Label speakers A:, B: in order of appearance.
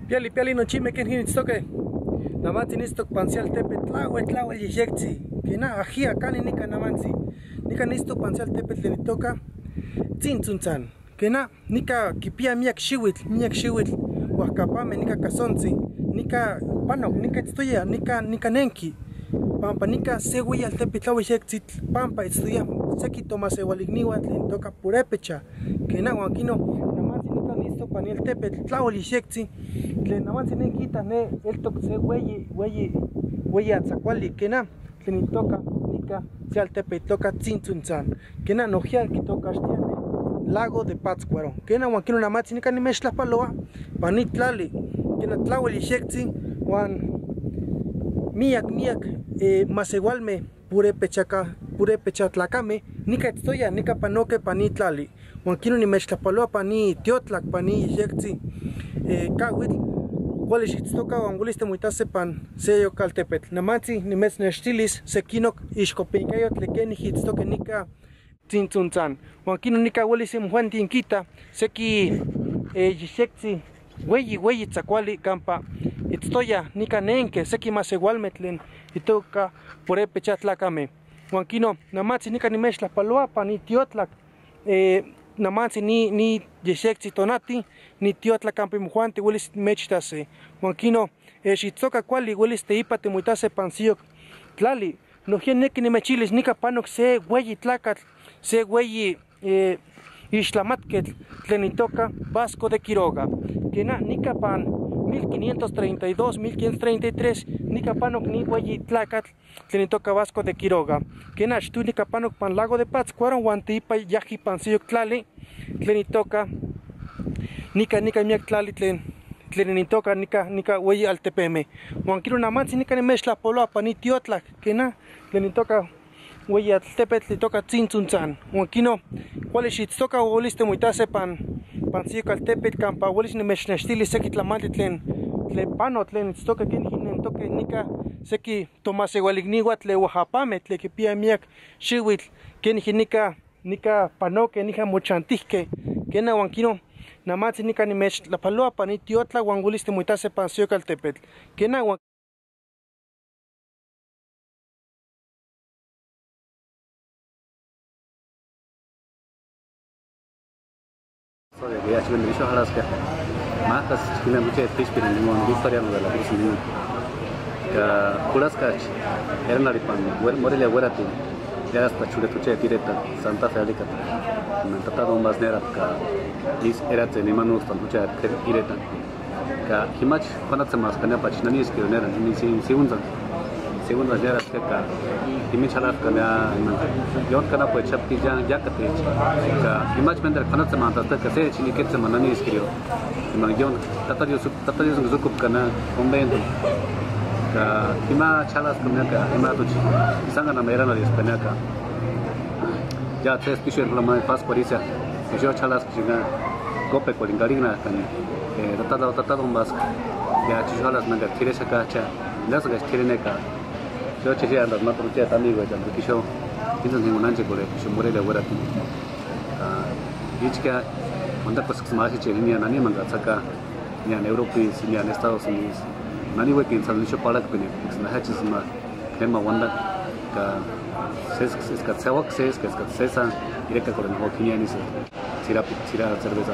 A: Piali no chime que ni toque. Namanzi nisto pancial tepe tlawe yexexi. Que na ajia cani nika namanzi. Nika nisto pancial tepe le toca. Tzintzuntzan. Que na nika kipia miak shiwit. Huacapame nika kasonzi. Nika panok nika estuya nika nenki. Pampa nika segui al tepe tlawe yexexi. Pampa estuya seki toma sewaligniwa le toca purepecha. Que na huanquino namanzi nika nisto paniel tepe tlawe yexexi. Le namanzi ne quita ne el toque se hueyi atzacuali que na le ni toca nika se al tepe toca tzintzuntzan que na nojial que toca tiene lago de Pátzcuaro que na huanquino namanzi nika ni mezcla paloa panit tlali que na tlaweli xexi huan miak más igualme pure pecha tlacame nika estoya nika panoque panit tlali huanquino ni mezcla paloa pani tiotlak pani xexi kawitl cuál es toca anguliste muitase pan sello caltepet namanzi ni mes nestilis sekinok iskopinkayo tlekeni hitstoke nika tzintzuntzan huanquino nika huelisim juan tinkita seki yixexi hueyi tzacuali campa itztoya nika nenke seki más igualmetlen itoka por pechatlacame huanquino namanzi nika ni mexla paloa pan itiotlak namanzi ni yexexi tonati ni tiotla campi mujuanti huelis mechtase huanquino xitzoca cuali huelis teipate muitase pancillo tlali nohien neki ni mechilis nika panok se hueyi tlacatl se hueyi ixtlamatquetl tlen itoca Vasco de Quiroga que na nika pan 1532 1533 nika panok ni hueyi tlacatl tlen itoca Vasco de Quiroga que na xtu nika panok pan lago de Pátzcuaro huan teipa yaji pancillo tlali tlen itoca nika miak tlali tlen itoca nika hueyi altepeme huanquino namanzi nika ni mexla poloa pani tiotlak que na tlen itoca hueyi altepetl tlen itoca tzintzuntzan huanquino cuali xitzoca hueliste muitase pancillo altepetl campa huelis ni mechnextili seki tlamantli tlen pano tlen itztoca ken nentoque nika seki tomaseualigniwa tle Oaxapame tle kipia miak xiwitl ken nika panoque nika mochantihke ken na huanquino namanzi nika ni mechlapaloa pani tiotla huan hueliste muitase pancillo caltepetl ken na
B: ya chiven dicho halas que matas chiven mucho fish pero no historia no de la cruz ni que puras cach eran la ripan morelia huerati ya hasta chuletuche directa Santa Fe Alicata me tratado un basnera que is era de ni manos tan mucha directa que himach cuando se más canapa chinani es que no era ni segunda ya era que mi chala kana yon kana po chapti ya kate ka himach mender kana se manta que se chini que se manani es que yon tatarios zukup kana convento ka hima chalas kana ka hima tu sanga na mera na espana ka ya tres piso en la pas por isa yo chalas que cope con garina kan tatado un vas ya chalas mender tire saca cha las que tiene ka yo che anda ma protea amigo ya porque yo pienso en un anche por eso more de ahora dichka onda cosas más que ni nani manga saca ni en Europa ni en Estados Unidos nani we que salió para que na hachis ma tema onda ka es que se va que es que se esa directa con el hockey ni se tira cerveza